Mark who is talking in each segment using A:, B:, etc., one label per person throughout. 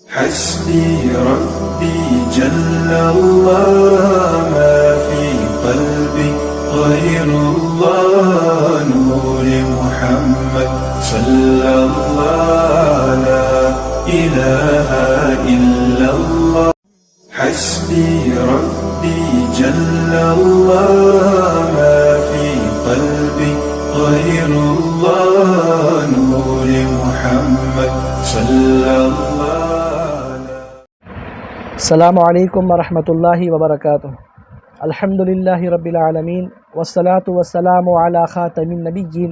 A: حسبي ربي جل الله ما في قلبي غير الله نور محمد صلى الله لا إله إلا الله حسبي ربي جل الله ما في قلبي غير الله نور محمد صلى الله
B: السلام علیکم ورحمۃ اللہ وبرکاتہ۔ الحمدللہ رب العالمین والصلاة والسلام علی خاتم النبیین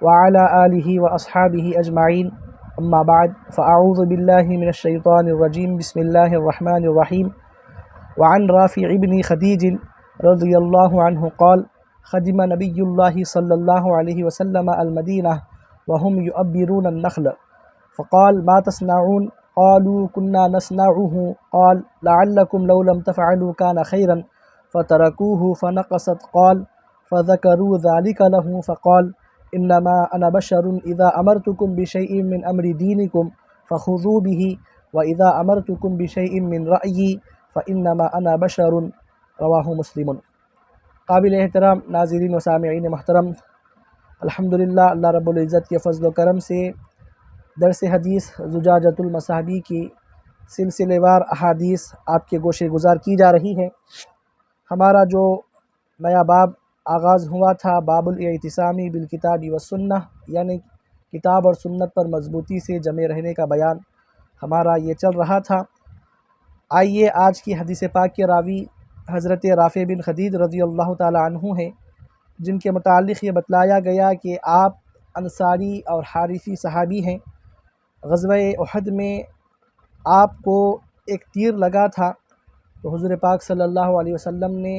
B: وعلی آلہ واصحابہ اجمعین، اما بعد فاعوذ باللہ من الشیطان الرجیم، بسم اللہ الرحمن الرحیم۔ وعن رافع بن خدیج رضی اللہ عنہ قال خدم نبی اللہ صلی اللہ علیہ وسلم المدینہ وهم يؤبرون النخل فقال ما تصنعون؟ قالوا كنا نصنعه قال لعلكم لو لم تفعلوا كان خيرا فتركوه فنقصت قال فذكروا ذلك له فقال إنما أنا بشر إذا أمرتكم بشيء من أمر دينكم فخذوا به وإذا أمرتكم بشيء من رأيي فإنما أنا بشر رواہ مسلم۔ قابل احترام ناظرین و سامعین محترم، الحمدللہ اللہ رب العزت کے فضل و کرم سے درس حدیث زجاجۃ المصابیح کی سلسلے وار احادیث آپ کے گوشے گزار کی جا رہی ہے۔ ہمارا جو نیا باب آغاز ہوا تھا، باب الاعتصامی بالکتاب والسنہ، یعنی کتاب اور سنت پر مضبوطی سے جمے رہنے کا بیان ہمارا یہ چل رہا تھا۔ آئیے آج کی حدیث پاک کے راوی حضرت رافع بن خدیج رضی اللہ تعالی عنہ ہیں، جن کے متعلق یہ بتلایا گیا کہ آپ انصاری اور حارثی صحابی ہیں۔ غزوہ احد میں آپ کو ایک تیر لگا تھا، تو حضور پاک صلی اللہ علیہ وسلم نے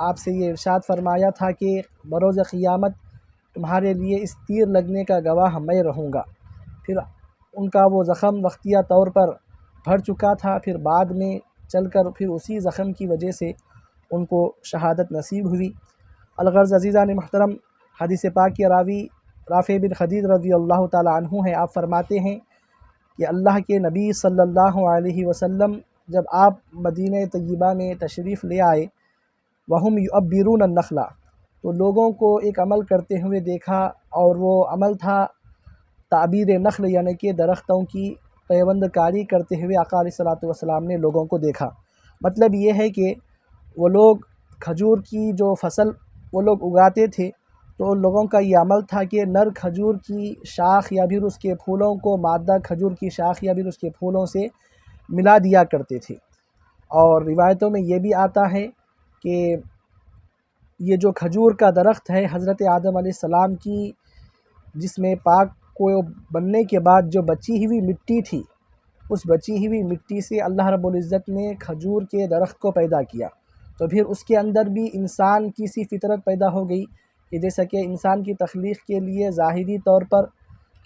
B: آپ سے یہ ارشاد فرمایا تھا کہ بروز قیامت تمہارے لیے اس تیر لگنے کا گواہ میں رہوں گا۔ پھر ان کا وہ زخم وقتیہ طور پر بھر چکا تھا، پھر بعد میں چل کر پھر اسی زخم کی وجہ سے ان کو شہادت نصیب ہوئی۔ الغرض عزیزان محترم، حدیث پاک کے راوی رافع بن خدیج رضی اللہ تعالی عنہ ہیں۔ آپ فرماتے ہیں کہ اللہ کے نبی صلی اللہ علیہ وسلم جب آپ مدینہ طیبہ میں تشریف لے آئے، وہم یؤبرون النخل، تو لوگوں کو ایک عمل کرتے ہوئے دیکھا، اور وہ عمل تھا تعبیر نخل، یعنی کہ درختوں کی پیوند کاری کرتے ہوئے آقا علیہ الصلوۃ والسلام نے لوگوں کو دیکھا۔ مطلب یہ ہے کہ وہ لوگ کھجور کی جو فصل وہ لوگ اگاتے تھے، تو ان لوگوں کا یہ عمل تھا کہ نر کھجور کی شاخ یا پھر اس کے پھولوں کو مادہ کھجور کی شاخ یا پھر اس کے پھولوں سے ملا دیا کرتے تھے۔ اور روایتوں میں یہ بھی آتا ہے کہ یہ جو کھجور کا درخت ہے حضرت آدم علیہ السلام کی، جس میں پاک کو بننے کے بعد جو بچی ہوئی مٹی تھی، اس بچی ہوئی مٹی سے اللہ رب العزت نے کھجور کے درخت کو پیدا کیا، تو پھر اس کے اندر بھی انسان کی سی فطرت پیدا ہو گئی کہ جیسا کہ انسان کی تخلیق کے لیے ظاہری طور پر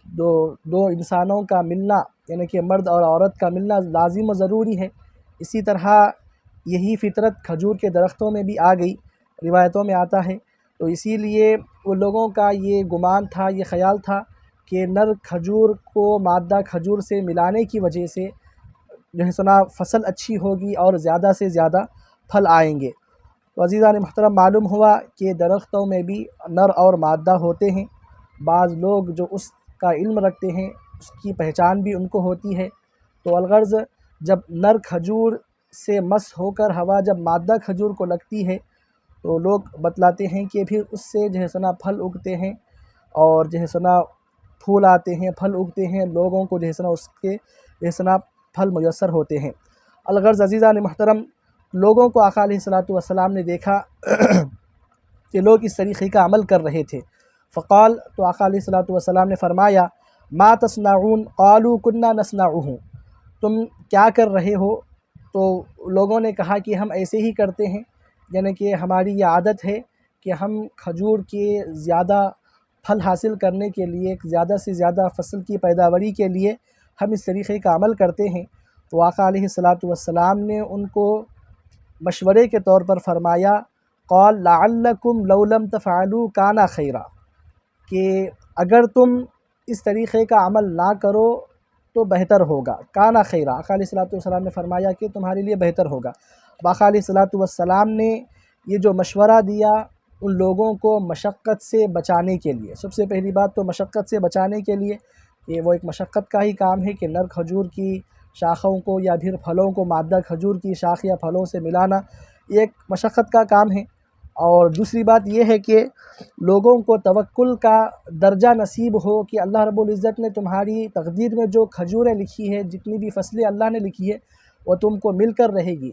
B: دو انسانوں کا ملنا، یعنی کہ مرد اور عورت کا ملنا لازم و ضروری ہے، اسی طرح یہی فطرت کھجور کے درختوں میں بھی آ گئی، روایتوں میں آتا ہے۔ تو اسی لیے وہ لوگوں کا یہ گمان تھا، یہ خیال تھا کہ نر کھجور کو مادہ کھجور سے ملانے کی وجہ سے جو ہے سنا فصل اچھی ہوگی اور زیادہ سے زیادہ پھل آئیں گے۔ تو عزیزان محترم، معلوم ہوا کہ درختوں میں بھی نر اور مادہ ہوتے ہیں۔ بعض لوگ جو اس کا علم رکھتے ہیں، اس کی پہچان بھی ان کو ہوتی ہے۔ تو الغرض جب نر کھجور سے مس ہو کر ہوا جب مادہ کھجور کو لگتی ہے، تو لوگ بتلاتے ہیں کہ پھر اس سے جو ہے سنا پھل اگتے ہیں، اور جو ہے سنا پھول آتے ہیں، پھل اگتے ہیں، لوگوں کو جو ہے سنا اس کے جو ہے سنا پھل میسر ہوتے ہیں۔ الغرض عزیزان محترم، لوگوں کو آقا علیہ الصلوۃ والسلام نے دیکھا کہ لوگ اس طریقے کا عمل کر رہے تھے۔ فقال، تو آقا علیہ الصلوۃ والسلام نے فرمایا، ما تصنعون؟ قالوا كنا نصنعه، تم کیا کر رہے ہو؟ تو لوگوں نے کہا کہ ہم ایسے ہی کرتے ہیں، یعنی کہ ہماری یہ عادت ہے کہ ہم کھجور کے زیادہ پھل حاصل کرنے کے لیے، زیادہ سے زیادہ فصل کی پیداواری کے لیے ہم اس طریقے کا عمل کرتے ہیں۔ تو آقا علیہ الصلوۃ والسلام نے ان کو مشورے کے طور پر فرمایا، قال لعلکم لو لم تفعلوا کان خیرا، کہ اگر تم اس طریقے کا عمل نہ کرو تو بہتر ہوگا، کانا خیرہ، آقا علیہ الصلوۃ والسلام نے فرمایا کہ تمہارے لیے بہتر ہوگا۔ آقا علیہ الصلوۃ والسلام نے یہ جو مشورہ دیا ان لوگوں کو مشقت سے بچانے کے لیے، سب سے پہلی بات تو مشقت سے بچانے کے لیے، کہ وہ ایک مشقت کا ہی کام ہے کہ نر کھجور کی شاخوں کو یا پھر پھلوں کو مادہ کھجور کی شاخ یا پھلوں سے ملانا، یہ ایک مشقت کا کام ہے۔ اور دوسری بات یہ ہے کہ لوگوں کو توکل کا درجہ نصیب ہو کہ اللہ رب العزت نے تمہاری تقدیر میں جو کھجوریں لکھی ہے، جتنی بھی فصلیں اللہ نے لکھی ہے وہ تم کو مل کر رہے گی۔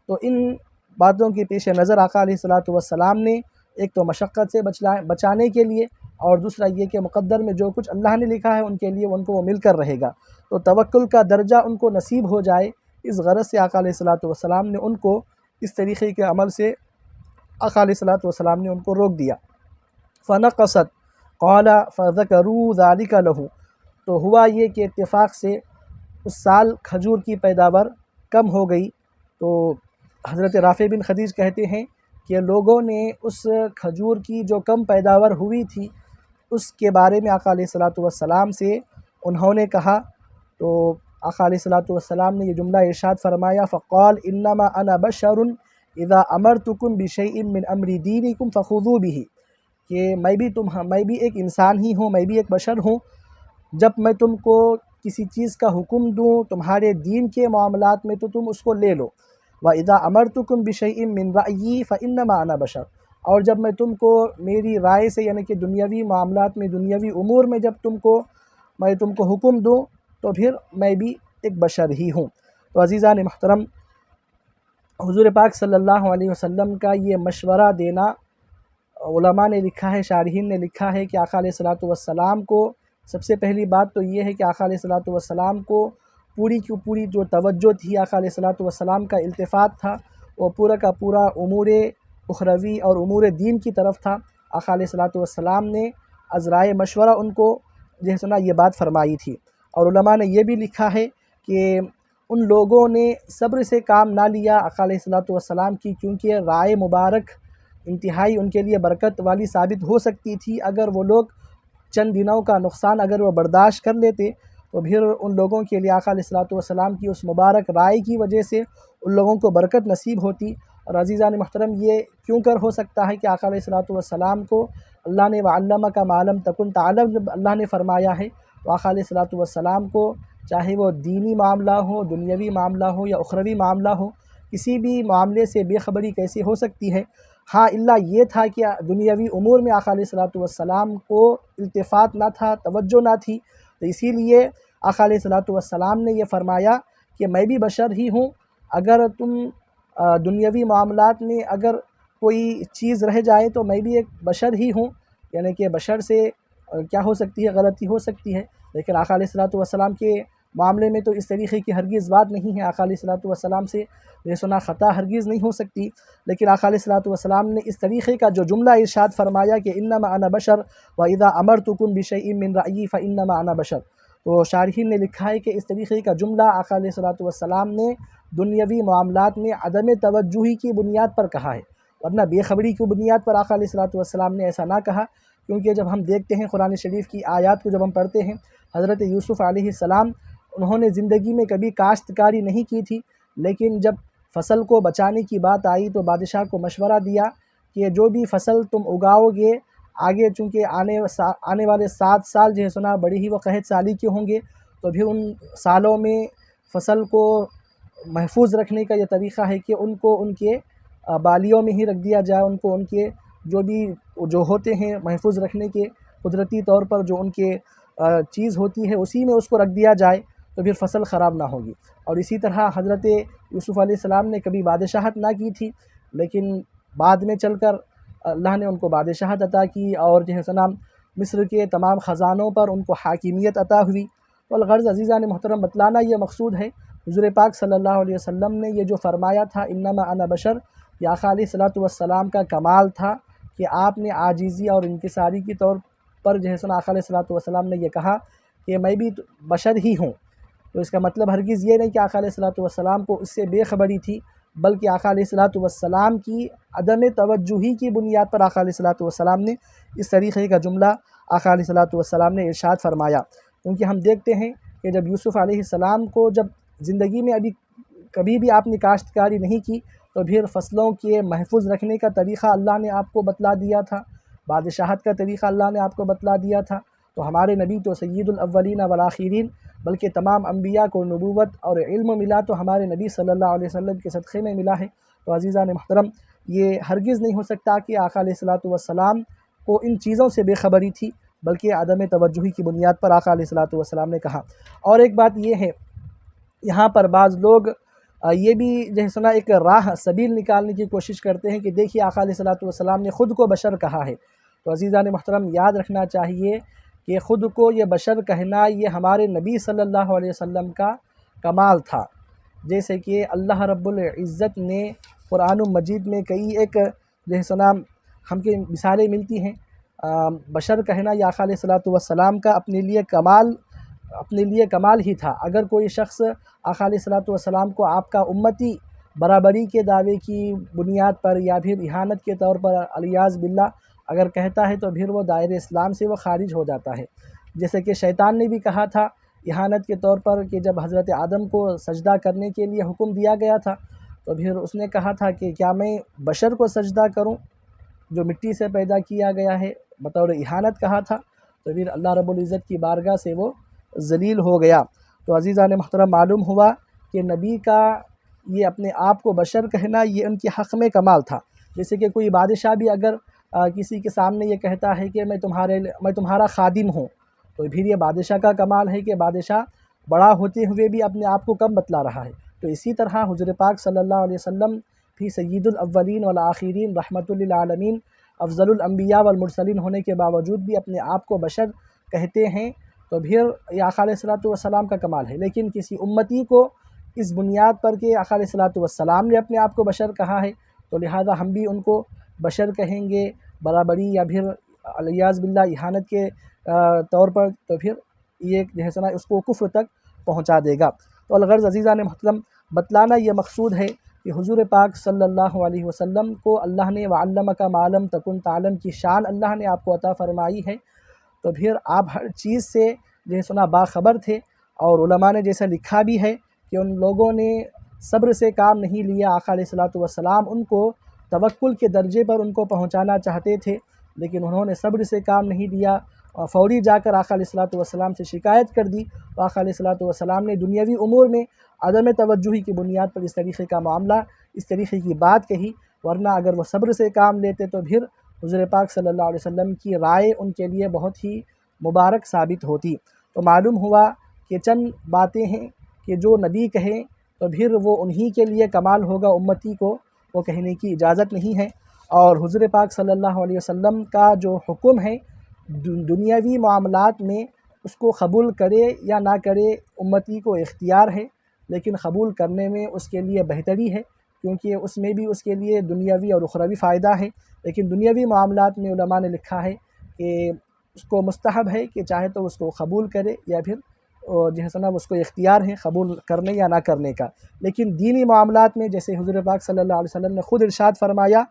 B: تو ان باتوں کے پیش نظر آقا علیہ الصلوۃ والسلام نے ایک تو مشقت سے بچانے کے لیے، اور دوسرا یہ کہ مقدر میں جو کچھ اللہ نے لکھا ہے ان کے لیے ان کو وہ مل کر رہے گا، تو توکل کا درجہ ان کو نصیب ہو جائے، اس غرض سے آقا علیہ الصلوۃ والسلام نے ان کو اس طریقے کے عمل سے آقا علیہ الصلوۃ والسلام نے ان کو روک دیا۔ فنقصت قال فذكروا ذلك له، تو ہوا یہ کہ اتفاق سے اس سال کھجور کی پیداوار کم ہو گئی۔ تو حضرت رافع بن خدیج کہتے ہیں کہ لوگوں نے اس کھجور کی جو کم پیداوار ہوئی تھی اس کے بارے میں آقا علیہ الصلوۃ والسلام سے انہوں نے کہا، تو آقا علیہ الصلوۃ والسلام نے یہ جملہ ارشاد فرمایا، فقال انما انا بشر اذا امرتکم بشیء من امر دینکم فخذوا به، کہ میں بھی ایک انسان ہی ہوں، میں بھی ایک بشر ہوں، جب میں تم کو کسی چیز کا حکم دوں تمہارے دین کے معاملات میں تو تم اس کو لے لو، وَإِذَا أَمَرْتُكُمْ بِشَيْءٍ مِّن رَأْيِّي فَإِنَّمَا أَنَا بَشَرٌ، اور جب میں تم کو میری رائے سے یعنی کہ دنیاوی معاملات میں دنیاوی امور میں جب میں تم کو حکم دوں تو پھر میں بھی ایک بشر ہی ہوں۔ تو عزیزان محترم، حضور پاک صلی اللہ علیہ وسلم کا یہ مشورہ دینا، علماء نے لکھا ہے، شارحین نے لکھا ہے کہ آقا علیہ الصلوۃ والسلام کو سب سے پہلی بات تو یہ ہے کہ آقا علیہ الصلوۃ والسلام کو پوری کی پوری جو توجہ تھی، آقا علیہ الصلوۃ والسلام کا التفات تھا وہ پورا کا پورا امور اخروی اور امور دین کی طرف تھا۔ آقا علیہ الصلوۃ والسلام نے از رائے مشورہ ان کو جو ہے سنا یہ بات فرمائی تھی۔ اور علماء نے یہ بھی لکھا ہے کہ ان لوگوں نے صبر سے کام نہ لیا آقا علیہ الصلوۃ والسلام کی، کیونکہ رائے مبارک انتہائی ان کے لیے برکت والی ثابت ہو سکتی تھی۔ اگر وہ لوگ چند دنوں کا نقصان اگر وہ برداشت کر لیتے تو پھر ان لوگوں کے لیے آقا علیہ الصلوۃ والسلام کی اس مبارک رائے کی وجہ سے ان لوگوں کو برکت نصیب ہوتی۔ اور عزیزان محترم، یہ کیوں کر ہو سکتا ہے کہ آقا علیہ الصلوۃ والسلام کو اللہ نے وَعَلَّمَكَ مَا لَمْ تَكُنْ تَعْلَمْ جب اللہ نے فرمایا ہے، تو آقا علیہ الصلوۃ والسلام کو چاہے وہ دینی معاملہ ہو، دنیاوی معاملہ ہو یا اخروی معاملہ ہو، کسی بھی معاملے سے بے خبری کیسے ہو سکتی ہے؟ ہاں، اللہ یہ تھا کہ دنیاوی امور میں آقا علیہ الصلوۃ والسلام کو التفات نہ تھا، توجہ نہ تھی، تو اسی لیے آقا علیہ الصلوۃ والسلام نے یہ فرمایا کہ میں بھی بشر ہی ہوں، اگر تم دنیاوی معاملات میں اگر کوئی چیز رہ جائے تو میں بھی ایک بشر ہی ہوں، یعنی کہ بشر سے کیا ہو سکتی ہے، غلطی ہو سکتی ہے، لیکن آقا علیہ الصلوۃ والسلام کے معاملے میں تو اس طریقے کی ہرگز بات نہیں ہے، آقا علیہ الصلوۃ والسلام سے بے سنا خطا ہرگز نہیں ہو سکتی۔ لیکن آقا علیہ الصلوۃ والسلام نے اس طریقے کا جو جملہ ارشاد فرمایا کہ انما انا بشر واذا امرتکم بشیء من رأیی فانما انا بشر، تو شارحین نے لکھا ہے کہ اس طریقے کا جملہ آقا علیہ الصلوۃ والسلام نے دنیاوی معاملات میں عدم توجہی کی بنیاد پر کہا ہے، ورنہ بے خبری کی بنیاد پر آقا علیہ الصلوۃ والسلام نے ایسا نہ کہا۔ کیونکہ جب ہم دیکھتے ہیں قرآن شریف کی آیات کو جب ہم پڑھتے ہیں، حضرت یوسف علیہ السلام انہوں نے زندگی میں کبھی کاشتکاری نہیں کی تھی، لیکن جب فصل کو بچانے کی بات آئی تو بادشاہ کو مشورہ دیا کہ جو بھی فصل تم اگاؤ گے آگے، چونکہ آنے والے 7 سال جو ہے سنا بڑی ہی وہ قحط سالی کے ہوں گے، تو پھر ان سالوں میں فصل کو محفوظ رکھنے کا یہ طریقہ ہے کہ ان کو ان کے بالیوں میں ہی رکھ دیا جائے، ان کو ان کے جو ہوتے ہیں محفوظ رکھنے کے قدرتی طور پر جو ان کے چیز ہوتی ہے اسی میں اس کو رکھ دیا جائے، تو پھر فصل خراب نہ ہوگی۔ اور اسی طرح حضرت یوسف علیہ السلام نے کبھی بادشاہت نہ کی تھی، لیکن بعد میں چل کر اللہ نے ان کو بادشاہت عطا کی، اور جو ہے سنا مصر کے تمام خزانوں پر ان کو حاکمیت عطا ہوئی۔ تو الغرض عزیزان محترم، بتلانا یہ مقصود ہے، حضور پاک صلی اللہ علیہ وسلم نے یہ جو فرمایا تھا انما انا بشر، یہ آقا علیہ الصلوۃ والسلام کا کمال تھا کہ آپ نے عاجزی اور انکساری کے طور پر جو ہے سنا آقا علیہ الصلوۃ والسلام نے یہ کہا کہ میں بھی بشر ہی ہوں۔ تو اس کا مطلب ہرگز یہ نہیں کہ آقا علیہ الصلوۃ والسلام کو اس سے بے خبری تھی، بلکہ آقا علیہ الصلوۃ والسلام کی عدم توجہی کی بنیاد پر آقا علیہ الصلوۃ والسلام نے اس طریقے کا جملہ آقا علیہ الصلوۃ والسلام نے ارشاد فرمایا۔ کیونکہ ہم دیکھتے ہیں کہ جب یوسف علیہ السلام کو جب زندگی میں کبھی بھی آپ نے کاشتکاری نہیں کی تو پھر فصلوں کے محفوظ رکھنے کا طریقہ اللہ نے آپ کو بتلا دیا تھا، بادشاہت کا طریقہ اللہ نے آپ کو بتلا دیا تھا۔ تو ہمارے نبی تو سید الاولین والآخرین، بلکہ تمام انبیاء کو نبوت اور علم ملا تو ہمارے نبی صلی اللہ علیہ وسلم کے صدقے میں ملا ہے۔ تو عزیزان محترم، یہ ہرگز نہیں ہو سکتا کہ آقا علیہ الصلوۃ والسلام کو ان چیزوں سے بے خبری تھی، بلکہ عدم توجہی کی بنیاد پر آقا علیہ الصلوۃ والسلام نے کہا۔ اور ایک بات یہ ہے، یہاں پر بعض لوگ یہ بھی جو ہے سنا ایک راہ سبیل نکالنے کی کوشش کرتے ہیں کہ دیکھیے آقا علیہ الصلوۃ والسلام نے خود کو بشر کہا ہے۔ تو عزیزان محترم، یاد رکھنا چاہیے کہ خود کو یہ بشر کہنا یہ ہمارے نبی صلی اللہ علیہ وسلم کا کمال تھا، جیسے کہ اللہ رب العزت نے قرآن مجید میں کئی ایک جو ہے سنا ہم کی مثالیں ملتی ہیں۔ بشر کہنا یہ آقا علیہ الصلوۃ والسلام کا اپنے لیے کمال ہی تھا۔ اگر کوئی شخص آقا علیہ الصلوۃ والسلام کو آپ کا امتی برابری کے دعوے کی بنیاد پر یا پھر اہانت کے طور پر علیاذ باللہ اگر کہتا ہے تو پھر وہ دائرہ اسلام سے وہ خارج ہو جاتا ہے۔ جیسے کہ شیطان نے بھی کہا تھا اہانت کے طور پر کہ جب حضرت آدم کو سجدہ کرنے کے لیے حکم دیا گیا تھا تو پھر اس نے کہا تھا کہ کیا میں بشر کو سجدہ کروں جو مٹی سے پیدا کیا گیا ہے، بطور اہانت کہا تھا۔ تو پھر اللہ رب العزت کی بارگاہ سے وہ ذلیل ہو گیا۔ تو عزیزان محترم، معلوم ہوا کہ نبی کا یہ اپنے آپ کو بشر کہنا یہ ان کے حق میں کمال تھا۔ جیسے کہ کوئی بادشاہ بھی اگر کسی کے سامنے یہ کہتا ہے کہ میں تمہارا خادم ہوں، تو پھر یہ بادشاہ کا کمال ہے کہ بادشاہ بڑا ہوتے ہوئے بھی اپنے آپ کو کم بتلا رہا ہے۔ تو اسی طرح حضور پاک صلی اللہ علیہ وسلم بھی سید الاولین والآخرین رحمۃ للعالمین افضل الانبیاء والمرسلین ہونے کے باوجود بھی اپنے آپ کو بشر کہتے ہیں، تو پھر یہ آقا علیہ الصلوۃ والسلام کا کمال ہے۔ لیکن کسی امتی کو اس بنیاد پر کہ آقا علیہ الصلوۃ والسلام نے اپنے آپ کو بشر کہا ہے تو لہذا ہم بھی ان کو بشر کہیں گے برابری یا پھر علیاذ باللہ اہانت کے طور پر، تو پھر یہ جو ہے سنا اس کو کفر تک پہنچا دے گا۔ تو الغرض عزیزان محترم، بتلانا یہ مقصود ہے کہ حضور پاک صلی اللہ علیہ وسلم کو اللہ نے وعلمک ما لم تکن تعلم کی شان اللہ نے آپ کو عطا فرمائی ہے، تو پھر آپ ہر چیز سے جو ہے سنا باخبر تھے۔ اور علماء نے جیسا لکھا بھی ہے کہ ان لوگوں نے صبر سے کام نہیں لیا، آقا علیہ الصلوۃ والسلام ان کو توکل کے درجے پر ان کو پہنچانا چاہتے تھے، لیکن انہوں نے صبر سے کام نہیں لیا اور فوری جا کر آقا علیہ الصلوۃ والسلام سے شکایت کر دی۔ تو آقا علیہ الصلوۃ والسلام نے دنیاوی امور میں عدم توجہی کی بنیاد پر اس طریقے کا معاملہ، اس طریقے کی بات کہی، ورنہ اگر وہ صبر سے کام لیتے تو پھر حضور پاک صلی اللہ علیہ وسلم کی رائے ان کے لیے بہت ہی مبارک ثابت ہوتی۔ تو معلوم ہوا کہ چند باتیں ہیں کہ جو نبی کہیں تو پھر وہ انہی کے لیے کمال ہوگا، امتی کو وہ کہنے کی اجازت نہیں ہے۔ اور حضور پاک صلی اللہ علیہ وسلم کا جو حکم ہے دنیاوی معاملات میں، اس کو قبول کرے یا نہ کرے امتی کو اختیار ہے، لیکن قبول کرنے میں اس کے لیے بہتری ہے، کیونکہ اس میں بھی اس کے لیے دنیاوی اور اخروی فائدہ ہے۔ لیکن دنیاوی معاملات میں علماء نے لکھا ہے کہ اس کو مستحب ہے کہ چاہے تو اس کو قبول کرے یا پھر جو ہے سنا اس کو اختیار ہے قبول کرنے یا نہ کرنے کا۔ لیکن دینی معاملات میں جیسے حضور پاک صلی اللہ علیہ وسلم نے خود ارشاد فرمایا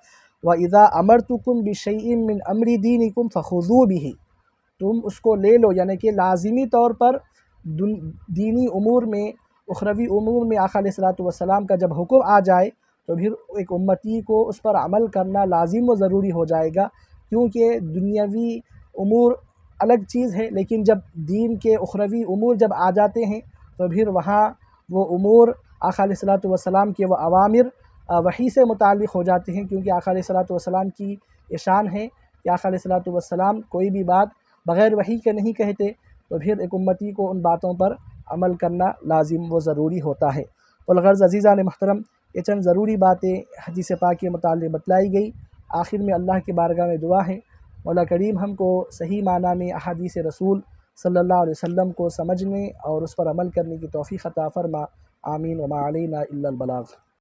B: وَإِذَا أَمَرْتُكُمْ بِشَيْءٍ مِّنْ أَمْرِ دِينِكُمْ فَخُذُوا بِهِ، تم اس کو لے لو، یعنی کہ لازمی طور پر دینی امور میں، اخروی امور میں آقا علیہ الصلوۃ والسلام کا جب حکم آ جائے تو پھر ایک امتی کو اس پر عمل کرنا لازم و ضروری ہو جائے گا، کیونکہ دنیاوی امور الگ چیز ہے، لیکن جب دین کے اخروی امور جب آ جاتے ہیں تو پھر وہاں وہ امور آقا علیہ الصلوۃ والسلام کے وہ اوامر وحی سے متعلق ہو جاتے ہیں، کیونکہ آقا علیہ الصلوۃ والسلام کی یہ شان ہے کہ آقا علیہ الصلوۃ والسلام کوئی بھی بات بغیر وحی کے نہیں کہتے، تو پھر ایک امتی کو ان باتوں پر عمل کرنا لازم و ضروری ہوتا ہے۔ تو الغرض عزیزان محترم، یہ چند ضروری باتیں حدیث پاک کے متعلق بتلائی گئی۔ آخر میں اللہ کی بارگاہ میں دعا ہے مولا کریم ہم کو صحیح معنی میں احادیث رسول صلی اللہ علیہ وسلم کو سمجھنے اور اس پر عمل کرنے کی توفیق عطا فرما، آمین، وما علینا الا البلاغ۔